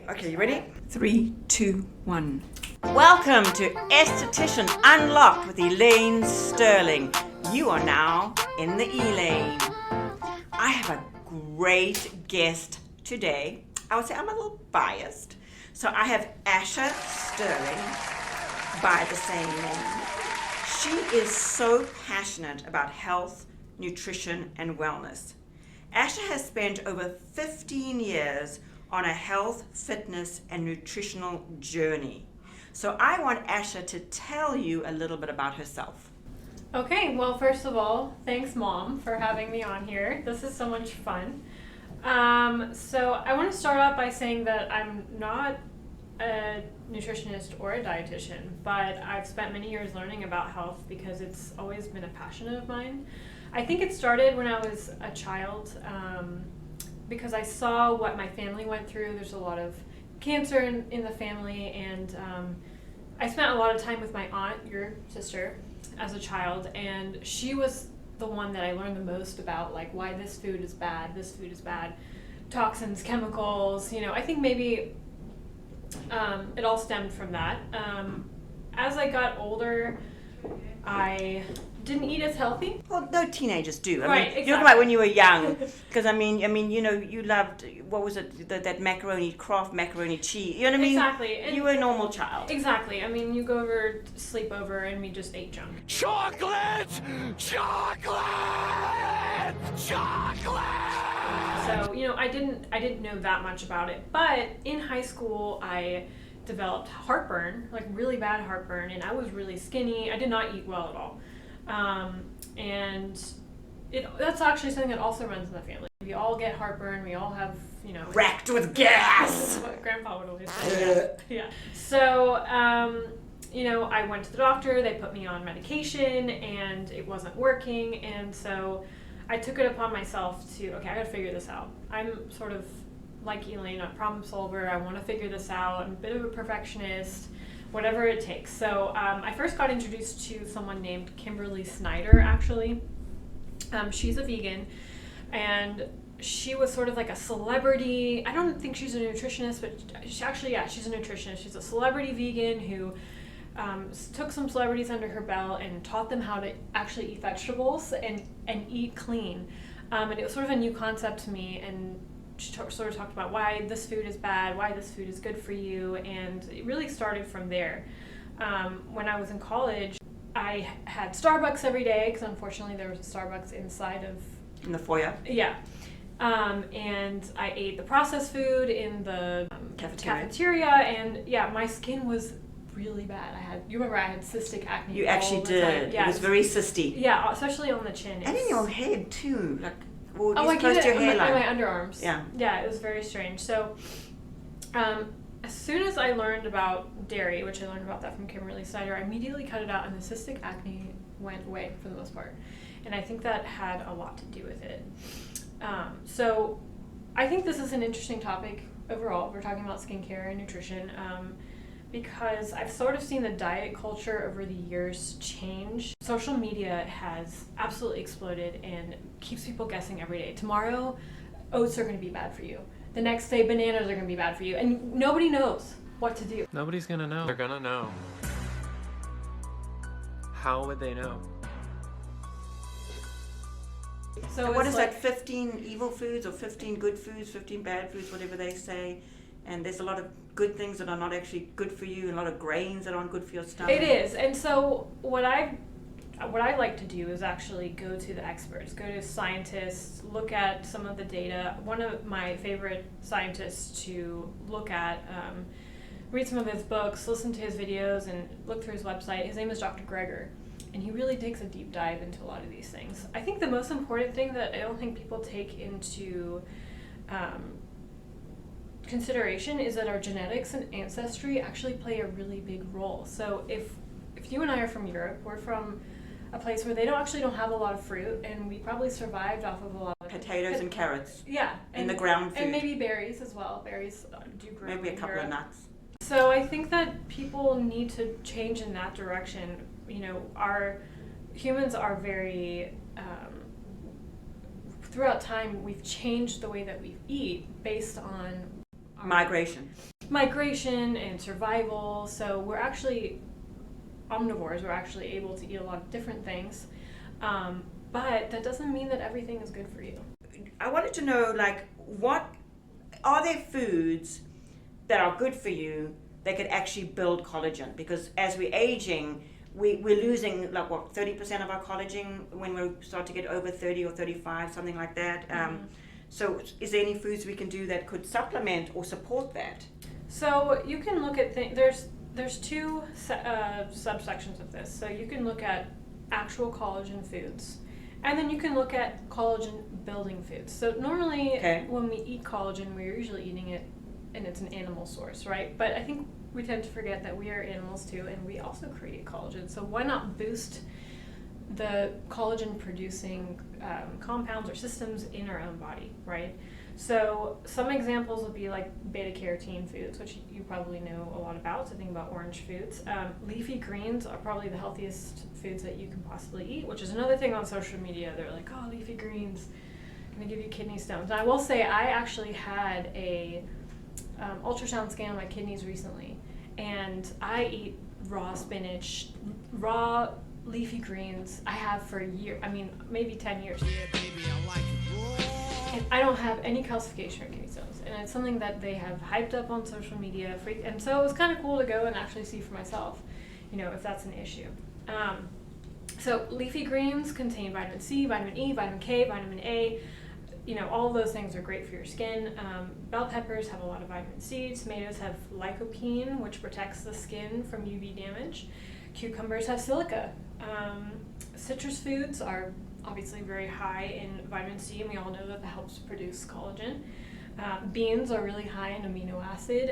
Okay, you ready? 3, 2, 1. Welcome to Esthetician Unlocked with Elaine Sterling. You are now in the E-Lane. I have a great guest today. I would say I'm a little biased. So I have Asha Sterling by the same name. She is so passionate about health, nutrition, and wellness. Asha has spent over 15 years on a health, fitness, and nutritional journey. So I want Asha to tell you a little bit about herself. Okay, well, first of all, thanks, Mom, for having me on here. This is so much fun. So I want to start off by saying that I'm not a nutritionist or a dietitian, but I've spent many years learning about health because it's always been a passion of mine. I think it started when I was a child, because I saw what my family went through. There's a lot of cancer in the family, and I spent a lot of time with my aunt, your sister, as a child, and she was the one that I learned the most about, like, why this food is bad, toxins, chemicals, I think maybe it all stemmed from that. As I got older, I didn't eat as healthy. Well, no teenagers do. Right, exactly. You're talking about when you were young, because you loved, what was it, that macaroni, Kraft macaroni cheese. You know what I mean? Exactly. And you were a normal child. Exactly. You go over, sleep over, and we just ate junk. Chocolate! So, I didn't know that much about it. But in high school, I developed heartburn, like really bad heartburn, and I was really skinny. I did not eat well at all. And that's actually something that also runs in the family. We all get heartburn. We all have, Wrecked with gas! What Grandpa would always say. Yeah. So, I went to the doctor. They put me on medication, and it wasn't working. And so I took it upon myself to, I got to figure this out. I'm sort of like Elaine, a problem solver. I want to figure this out. I'm a bit of a perfectionist, whatever it takes. So I first got introduced to someone named Kimberly Snyder, actually. She's a vegan, and she was sort of like a celebrity. I don't think she's a nutritionist, but she's a nutritionist. She's a celebrity vegan who took some celebrities under her belt and taught them how to actually eat vegetables and eat clean. And it was sort of a new concept to me, and she sort of talked about why this food is bad, why this food is good for you, and it really started from there. When I was in college, I had Starbucks every day, because unfortunately there was a Starbucks inside of... In the foyer? Yeah. And I ate the processed food in the cafeteria, and my skin was really bad. You remember I had cystic acne. You actually did. Yeah, it was very cysty. Yeah, especially on the chin. And in your head too, like... I get it to your hairline. on my underarms. Yeah. Yeah, it was very strange. So, as soon as I learned about dairy, which I learned about that from Kimberly Snyder, I immediately cut it out, and the cystic acne went away for the most part. And I think that had a lot to do with it. So, I think this is an interesting topic overall. We're talking about skincare and nutrition, because I've sort of seen the diet culture over the years change. Social media has absolutely exploded and keeps people guessing every day. Tomorrow, oats are going to be bad for you. The next day, bananas are going to be bad for you. And nobody knows what to do. Nobody's gonna know. They're gonna know. How would they know? So what is that, 15 evil foods or 15 good foods, 15 bad foods, whatever they say? And there's a lot of good things that are not actually good for you, and a lot of grains that aren't good for your stomach. It is. And so what I like to do is actually go to the experts, go to scientists, look at some of the data. One of my favorite scientists to look at, read some of his books, listen to his videos, and look through his website. His name is Dr. Greger, and he really takes a deep dive into a lot of these things. I think the most important thing that I don't think people take into consideration is that our genetics and ancestry actually play a really big role. So if you and I are from Europe, we're from a place where they don't have a lot of fruit, and we probably survived off of a lot of potatoes and carrots. Yeah, and the ground food, and maybe berries as well. Berries do grow. Maybe a couple Europe. of nuts. So I think that people need to change in that direction. Our humans are very throughout time we've changed the way that we eat based on migration. migration and survival. So we're actually omnivores. We're actually able to eat a lot of different things, but that doesn't mean that everything is good for you. I wanted to know, like, what are there foods that are good for you that could actually build collagen? Because as we're aging, we're losing, like, what, 30% of our collagen when we start to get over 30 or 35, something like that. So is there any foods we can do that could supplement or support that? So you can look at there's two subsections of this. So you can look at actual collagen foods, and then you can look at collagen building foods. So normally when we eat collagen, we're usually eating it and it's an animal source, right? But I think we tend to forget that we are animals too, and we also create collagen. So why not boost the collagen producing compounds or systems in our own body, right? So some examples would be like beta carotene foods, which you probably know a lot about. So think about orange foods. Leafy greens are probably the healthiest foods that you can possibly eat, which is another thing on social media. They're like, oh, leafy greens, gonna give you kidney stones. And I will say I actually had a ultrasound scan of my kidneys recently, and I eat raw spinach, raw leafy greens. I have for a year, maybe 10 years. Yeah, baby, I like it raw. And I don't have any calcification or kidney stones, and it's something that they have hyped up on social media. And so it was kind of cool to go and actually see for myself, if that's an issue. So leafy greens contain vitamin C, vitamin E, vitamin K, vitamin A. All of those things are great for your skin. Bell peppers have a lot of vitamin C. Tomatoes have lycopene, which protects the skin from UV damage. Cucumbers have silica. Citrus foods are obviously very high in vitamin C, and we all know that helps produce collagen. Beans are really high in amino acid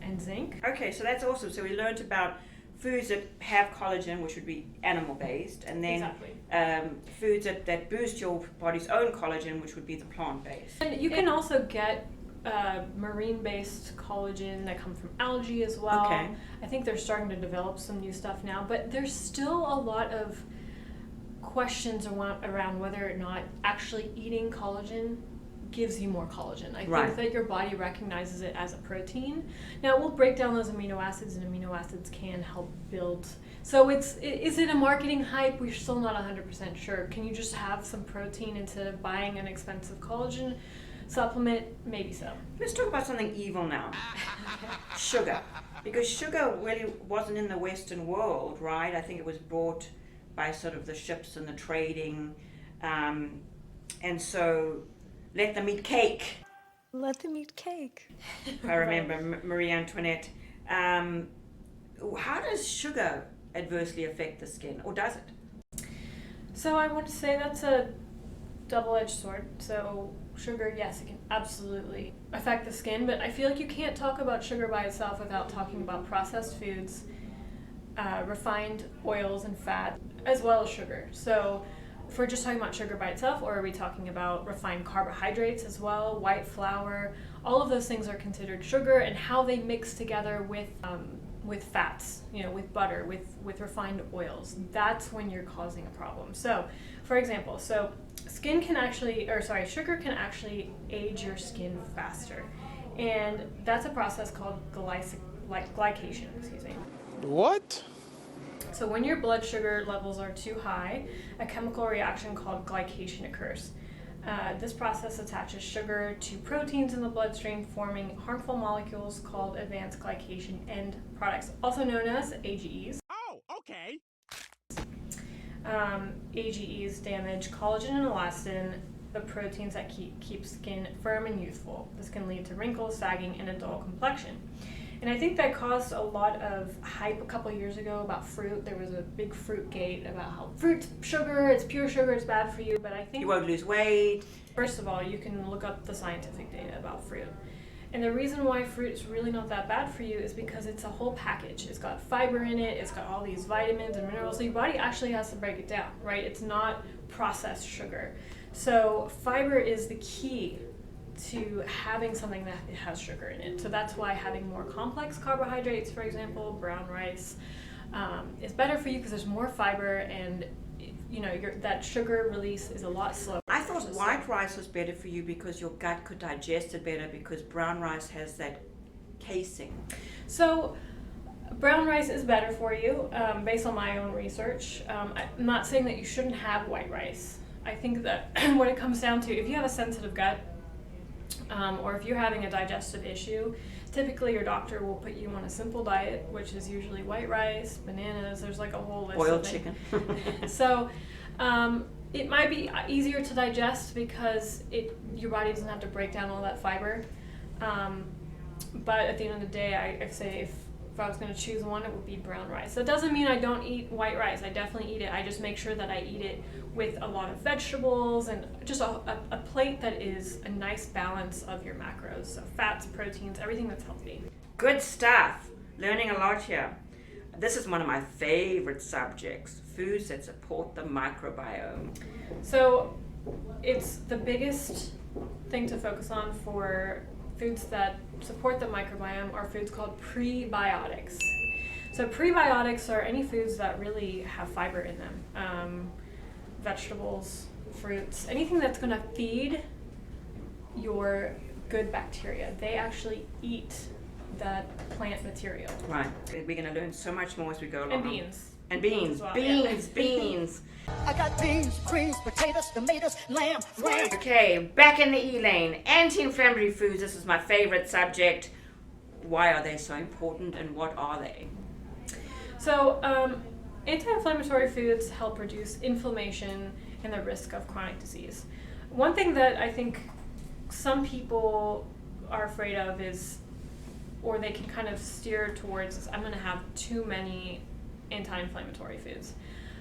and zinc. Okay, so that's awesome. So we learned about foods that have collagen, which would be animal-based, and then foods that boost your body's own collagen, which would be the plant-based. And you can also get marine-based collagen that come from algae as well. Okay. I think they're starting to develop some new stuff now, but there's still a lot of questions around whether or not actually eating collagen gives you more collagen. I think that your body recognizes it as a protein. Now, we'll break down those amino acids, and amino acids can help build. So is it a marketing hype? We're still not 100% sure. Can you just have some protein instead of buying an expensive collagen supplement? Maybe so. Let's talk about something evil now. Sugar. Because sugar really wasn't in the Western world, right? I think it was brought by sort of the ships and the trading. And so let them eat cake. Let them eat cake. I remember Marie Antoinette. How does sugar adversely affect the skin, or does it? So I want to say that's a double-edged sword. So sugar, yes, it can absolutely affect the skin, but I feel like you can't talk about sugar by itself without talking about processed foods, refined oils and fat, as well as sugar. So if we're just talking about sugar by itself, or are we talking about refined carbohydrates as well, white flour, all of those things are considered sugar, and how they mix together with fats, with butter, with refined oils. That's when you're causing a problem. So, for example, sugar can actually age your skin faster, and that's a process called glycation. Excuse me. What? So when your blood sugar levels are too high, a chemical reaction called glycation occurs. This process attaches sugar to proteins in the bloodstream, forming harmful molecules called advanced glycation end products, also known as AGEs. Oh, okay. AGEs damage collagen and elastin, the proteins that keep skin firm and youthful. This can lead to wrinkles, sagging, and a dull complexion. And I think that caused a lot of hype a couple years ago about fruit. There was a big fruit gate about how fruit's sugar, it's pure sugar, it's bad for you. But I think you won't lose weight. First of all, you can look up the scientific data about fruit. And the reason why fruit is really not that bad for you is because it's a whole package. It's got fiber in it, it's got all these vitamins and minerals. So your body actually has to break it down, right? It's not processed sugar. So fiber is the key to having something that has sugar in it. So that's why having more complex carbohydrates, for example, brown rice, is better for you because there's more fiber, and that sugar release is a lot slower. I thought white rice was better for you because your gut could digest it better, because brown rice has that casing? So brown rice is better for you, based on my own research. I'm not saying that you shouldn't have white rice. I think that what it comes down to, if you have a sensitive gut, or if you're having a digestive issue, typically your doctor will put you on a simple diet, which is usually white rice, bananas, there's like a whole list Boiled of chicken. So it might be easier to digest because your body doesn't have to break down all that fiber. But at the end of the day, I say if I was going to choose one, it would be brown rice. That doesn't mean I don't eat white rice. I definitely eat it. I just make sure that I eat it with a lot of vegetables and just a plate that is a nice balance of your macros. So fats, proteins, everything that's healthy. Good stuff. Learning a lot here. This is one of my favorite subjects, foods that support the microbiome. So it's the biggest thing to focus on for foods that support the microbiome are foods called prebiotics. So prebiotics are any foods that really have fiber in them. Vegetables, fruits, anything that's going to feed your good bacteria. They actually eat that plant material. Right. We're going to learn so much more as we go along. And beans. And beans. As well, Beans, yeah. beans. I got beans, greens, potatoes, tomatoes, lamb, ram. Okay, back in the E-lane. Anti-inflammatory foods. This is my favorite subject. Why are they so important and what are they? So anti-inflammatory foods help reduce inflammation and the risk of chronic disease. One thing that I think some people are afraid of is, or they can kind of steer towards, is I'm going to have too many anti-inflammatory foods.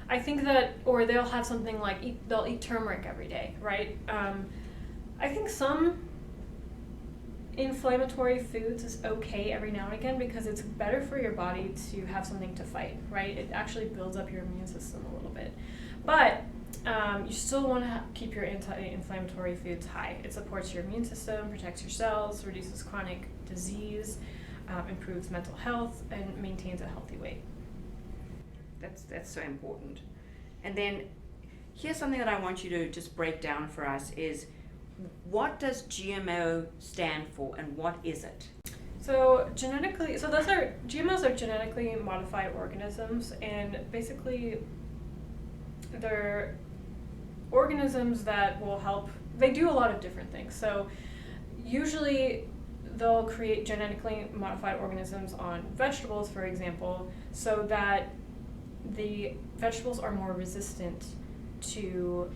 I think that, or they'll have something like they'll eat turmeric every day, right? I think some inflammatory foods is okay every now and again because it's better for your body to have something to fight, right? It actually builds up your immune system a little bit. But you still want to keep your anti-inflammatory foods high. It supports your immune system, protects your cells, reduces chronic disease, improves mental health, and maintains a healthy weight. That's so important. And then here's something that I want you to just break down for us is, what does GMO stand for and what is it? So GMOs are genetically modified organisms, and basically they're organisms that will help, they do a lot of different things. So usually they'll create genetically modified organisms on vegetables, for example, so that the vegetables are more resistant to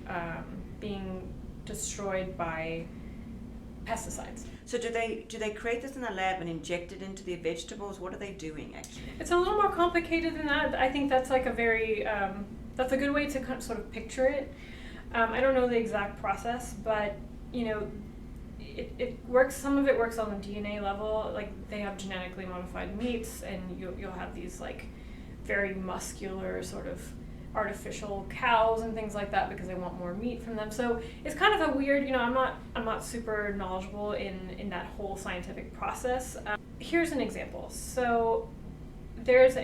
being destroyed by pesticides. So do they create this in a lab and inject it into the vegetables? What are they doing actually? It's a little more complicated than that. I think that's like a very that's a good way to kind of sort of picture it. I don't know the exact process, but you know, it works. Some of it works on the DNA level. Like they have genetically modified meats, and you'll have these like very muscular sort of artificial cows and things like that because they want more meat from them. So it's kind of a weird, you know, I'm not super knowledgeable in that whole scientific process. Here's an example. So there's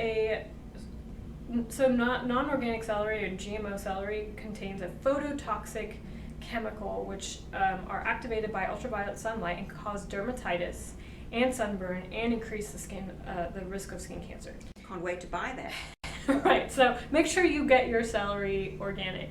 non-organic celery or GMO celery contains a phototoxic chemical which are activated by ultraviolet sunlight and cause dermatitis and sunburn and increase the risk of skin cancer. Can't wait to buy that. Right, so make sure you get your celery organic.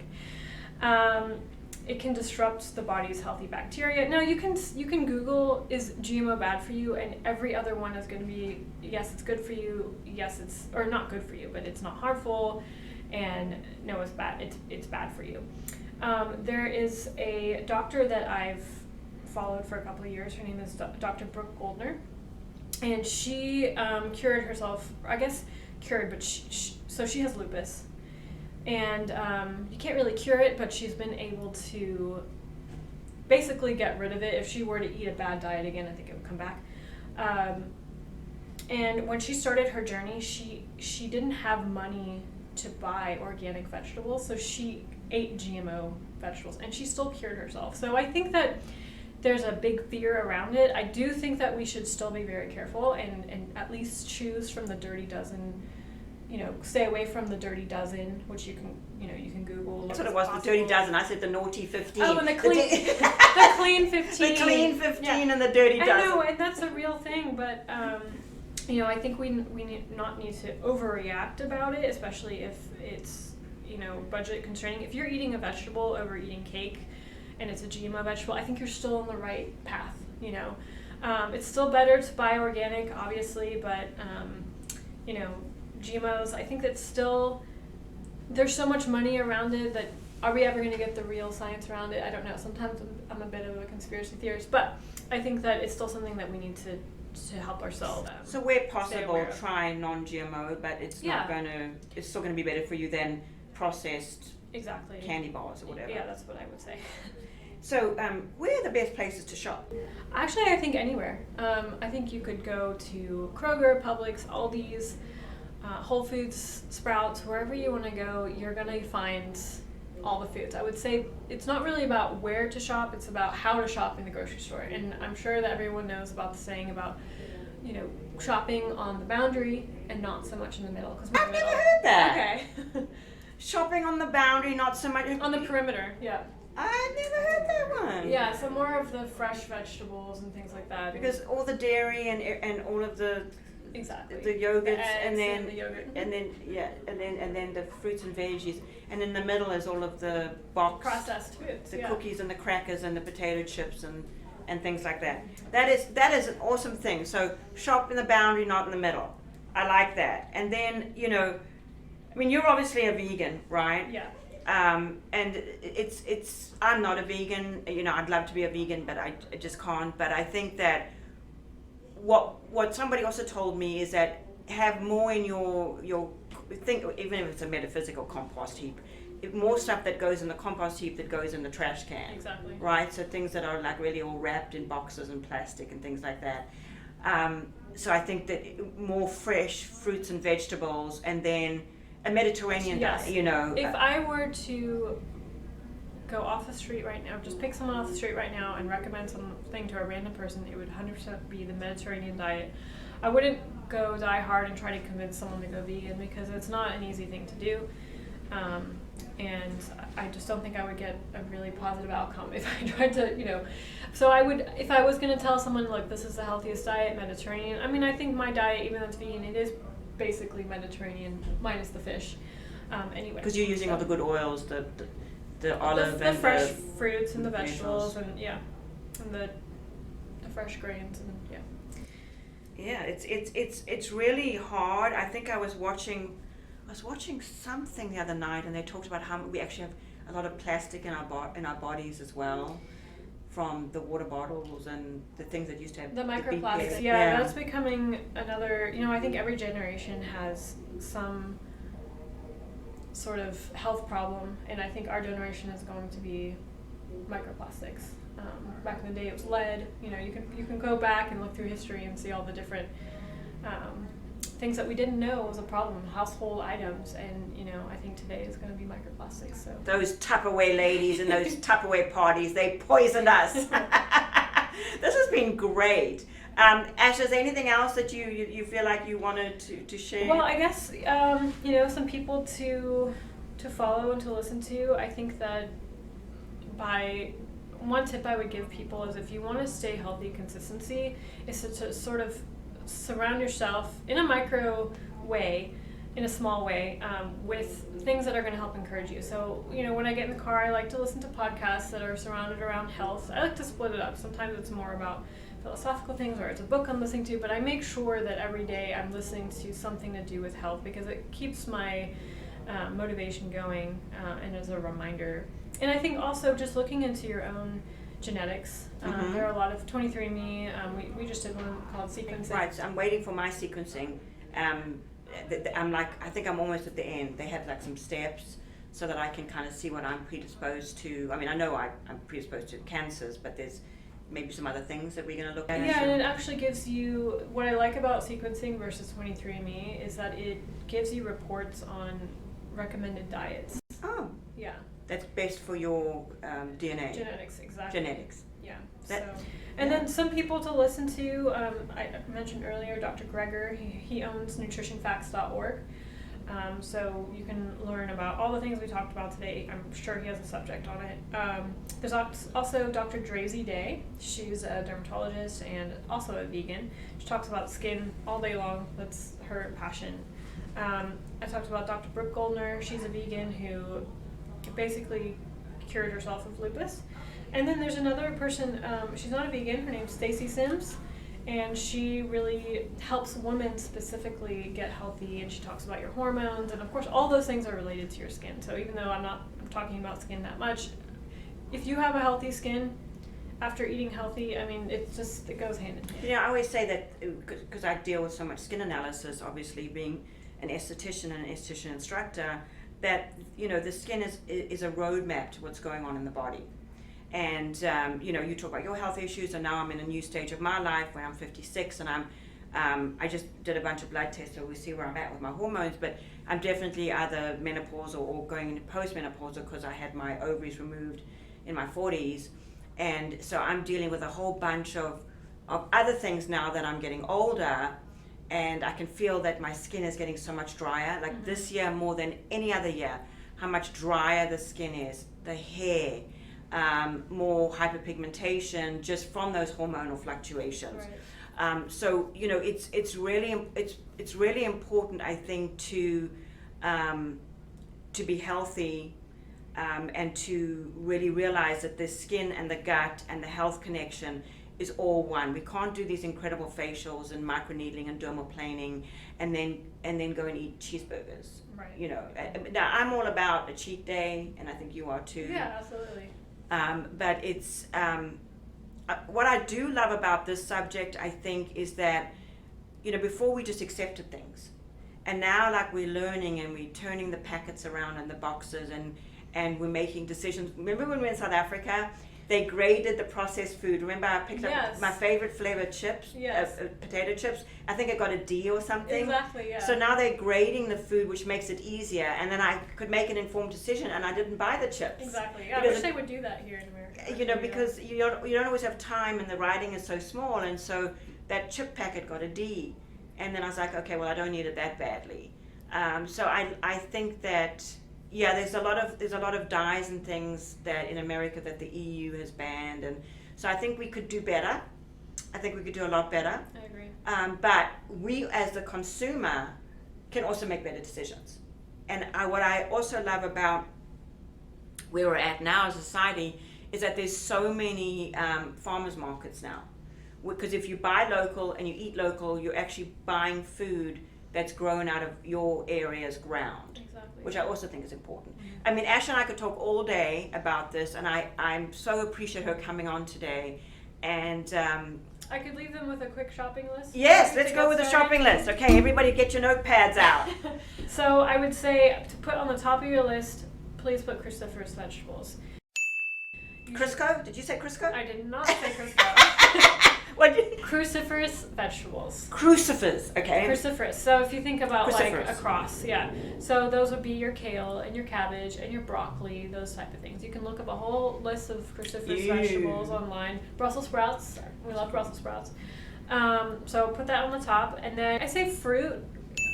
It can disrupt the body's healthy bacteria. Now you can Google, is GMO bad for you? And every other one is going to be, yes, it's good for you. Yes, it's, or not good for you, but it's not harmful. And no, it's bad. It's bad for you. There is a doctor that I've followed for a couple of years. Her name is Dr. Brooke Goldner, and she cured herself. I guess cured, but so she has lupus, and you can't really cure it, but she's been able to basically get rid of it. If she were to eat a bad diet again, I think it would come back. And when she started her journey, she didn't have money to buy organic vegetables, so she ate GMO vegetables, and she still cured herself. So I think that there's a big fear around it. I do think that we should still be very careful and at least choose from the dirty dozen, you know, stay away from the dirty dozen, which you can, you can Google. That's what it was, the dirty dozen. I said the naughty 15. Oh, and the clean 15. The clean 15 and the dirty dozen. I know, and that's a real thing, but I think we not need to overreact about it, especially if it's budget constraining. If you're eating a vegetable over eating cake, and it's a GMO vegetable, I think you're still on the right path. It's still better to buy organic, obviously, but GMOs, I think that's still, there's so much money around it that are we ever going to get the real science around it? I don't know. Sometimes I'm a bit of a conspiracy theorist, but I think that it's still something that we need to help ourselves. So where possible, try non-GMO, but it's it's still going to be better for you than processed candy bars or whatever. Yeah, that's what I would say. So where are the best places to shop? Actually, I think anywhere. I think you could go to Kroger, Publix, Aldi's, Whole Foods, Sprouts, wherever you want to go, you're going to find all the foods. I would say it's not really about where to shop, it's about how to shop in the grocery store. And I'm sure that everyone knows about the saying about, shopping on the boundary and not so much in the middle. I've never heard that. Okay. Shopping on the boundary, not so much... On the perimeter, yeah. I've never heard that one. Yeah, so more of the fresh vegetables and things like that. Because all the dairy and all of the... Exactly. The yogurts, the and then and the yogurt. and then the fruits and veggies, and in the middle is all of the box processed foods, the cookies and the crackers and the potato chips and things like that. That is an awesome thing. So shop in the boundary, not in the middle. I like that. And then you're obviously a vegan, right? Yeah. And it's I'm not a vegan. I'd love to be a vegan, but I just can't. But I think that what somebody also told me is that have more in your think, even if it's a metaphysical compost heap, more stuff that goes in the compost heap that goes in the trash can. Exactly. Right? So things that are like really all wrapped in boxes and plastic and things like that. So I think that more fresh fruits and vegetables, and then a Mediterranean diet, If I were to go off the street right now, just pick someone off the street right now and recommend something to a random person, it would 100% be the Mediterranean diet. I wouldn't go die hard and try to convince someone to go vegan because it's not an easy thing to do. And I just don't think I would get a really positive outcome if I tried to, So if I was going to tell someone, look, this is the healthiest diet, Mediterranean, I think my diet, even though it's vegan, it is basically Mediterranean minus the fish. Anyway. Because you're using all the good oils, the olive the and fresh the fruits and the vegetables and the fresh grains and Yeah, it's really hard. I think I was watching something the other night, and they talked about how we actually have a lot of plastic in our bodies as well, from the water bottles and the things that used to have the microplastics. BPA. Yeah, that's becoming another. I think every generation has some sort of health problem, and I think our generation is going to be microplastics. Back in the day, it was lead. You can go back and look through history and see all the different things that we didn't know was a problem, household items, and I think today is going to be microplastics. So those Tupperware ladies and those Tupperware parties, they poisoned us. This has been great. Asha, is there anything else that you feel like you wanted to share? Well, I guess some people to follow and to listen to. I think that one tip I would give people is if you want to stay healthy, consistency is to sort of surround yourself in a micro way, in a small way, with things that are going to help encourage you. So, when I get in the car, I like to listen to podcasts that are surrounded around health. I like to split it up. Sometimes it's more about philosophical things, or it's a book I'm listening to, but I make sure that every day I'm listening to something to do with health because it keeps my motivation going and as a reminder. And I think also just looking into your own genetics. There are a lot of 23andMe. We just did one called sequencing. Right, so I'm waiting for my sequencing. I think I'm almost at the end. They have like some steps so that I can kind of see what I'm predisposed to. I know I'm predisposed to cancers, but there's maybe some other things that we're going to look at. Yeah, and it actually gives you, what I like about sequencing versus 23andMe is that it gives you reports on recommended diets. Oh. Yeah. That's best for your DNA. Genetics, exactly. Genetics. Yeah. Then some people to listen to, I mentioned earlier, Dr. Greger, he owns nutritionfacts.org. So you can learn about all the things we talked about today. I'm sure he has a subject on it. There's also Dr. Drazy Day. She's a dermatologist and also a vegan. She talks about skin all day long. That's her passion. I talked about Dr. Brooke Goldner. She's a vegan who basically cured herself of lupus. And then there's another person, she's not a vegan, her name's Stacey Sims, and she really helps women specifically get healthy, and she talks about your hormones, and of course all those things are related to your skin. So even though I'm talking about skin that much, if you have a healthy skin after eating healthy, I mean, it goes hand in hand. You know, I always say that, because I deal with so much skin analysis, obviously being an esthetician and an esthetician instructor, that, you know, the skin is a roadmap to what's going on in the body. And, you know, you talk about your health issues, and now I'm in a new stage of my life where I'm 56, and I just did a bunch of blood tests, so we see where I'm at with my hormones, but I'm definitely either menopausal or going into postmenopausal because I had my ovaries removed in my 40s. And so I'm dealing with a whole bunch of other things now that I'm getting older, and I can feel that my skin is getting so much drier. Like this year, more than any other year, how much drier the skin is, the hair, more hyperpigmentation just from those hormonal fluctuations. Right. So you know, it's really important, I think, to be healthy, and to really realize that the skin and the gut and the health connection is all one. We can't do these incredible facials and microneedling and dermaplaning and then go and eat cheeseburgers. Right. You know, now I'm all about a cheat day, and I think you are too. Yeah, absolutely. But it's what I do love about this subject, I think, is that, you know, before we just accepted things, and now like we're learning and we're turning the packets around and the boxes, and we're making decisions. Remember when we were in South Africa, they graded the processed food. Remember I picked up my favorite flavored chips, potato chips. I think I got a D or something. Exactly, yeah. So now they're grading the food, which makes it easier, and then I could make an informed decision, and I didn't buy the chips. Exactly, yeah. I wish they would do that here in America. You know, because you don't always have time, and the writing is so small, and so that chip packet got a D. And then I was like, okay, well, I don't need it that badly. So I think that, yeah, there's a lot of dyes and things that in America that the EU has banned, and so I think we could do better. I think we could do a lot better. I agree. But we, as the consumer, can also make better decisions. And what I also love about where we're at now as a society is that there's so many farmers markets now. Because if you buy local and you eat local, you're actually buying food that's grown out of your area's ground. Exactly. Which I also think is important. I mean, Asha and I could talk all day about this, and I'm so appreciate her coming on today. And I could leave them with a quick shopping list. yes, let's go with the shopping list. Okay, everybody get your notepads out. So I would say to put on the top of your list, please put cruciferous vegetables. Crisco? Did you say Crisco? I did not say Crisco. What did you? Cruciferous vegetables. Crucifers, okay. Cruciferous. So if you think about like Cruciferous. a cross, yeah. So those would be your kale and your cabbage and your broccoli, those type of things. You can look up a whole list of cruciferous vegetables online. Brussels sprouts. We love Brussels sprouts. So put that on the top. And then I say fruit,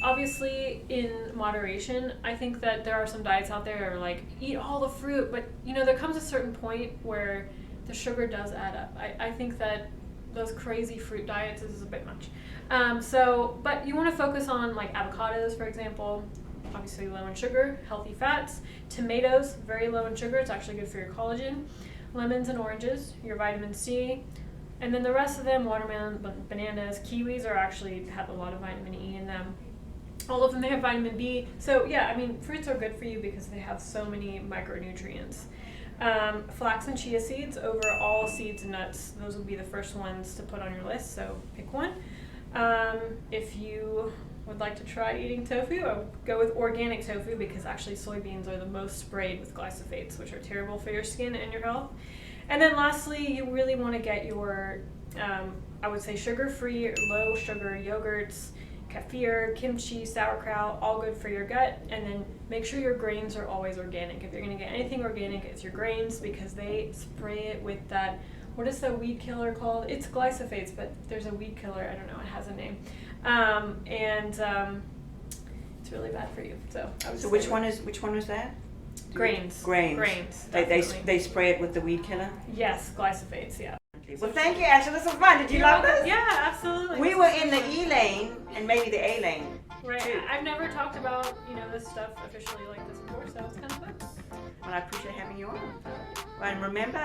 obviously in moderation. I think that there are some diets out there that are like, eat all the fruit, but you know, there comes a certain point where the sugar does add up. I think that those crazy fruit diets is a bit much. But you want to focus on like avocados, for example, obviously low in sugar, healthy fats. Tomatoes, very low in sugar, it's actually good for your collagen. Lemons and oranges, your vitamin C. And then the rest of them, watermelon, bananas, kiwis have a lot of vitamin E in them. All of them, they have vitamin B. So yeah, I mean, fruits are good for you because they have so many micronutrients. Flax and chia seeds over all seeds and nuts. Those would be the first ones to put on your list, so pick one. If you would like to try eating tofu, I would go with organic tofu because actually soybeans are the most sprayed with glyphosates, which are terrible for your skin and your health. And then lastly, you really want to get your, I would say sugar-free, low-sugar yogurts, kefir, kimchi, sauerkraut, all good for your gut. And then make sure your grains are always organic. If you're going to get anything organic, it's your grains because they spray it with that, what is the weed killer called? It's glyphosates, but there's a weed killer, I don't know, it has a name. It's it's really bad for you. So I would So say which one was that? grains. Grains. Grains. They Definitely. they spray it with the weed killer. Yes, glyphosates. Yeah. Well, thank you, Asha. This was fun. Did you love this? Yeah, absolutely. We This were was in the fun. E lane and maybe the A lane. Right. too. I've never talked about this stuff officially like this before, so it's kind of fun. Well, I appreciate having you on. Well, and remember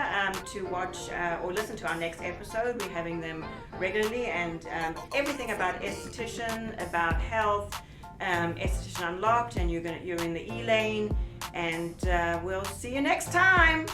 to watch or listen to our next episode. We're having them regularly, and everything about esthetician, about health, esthetician unlocked, and you're in the E lane. And we'll see you next time.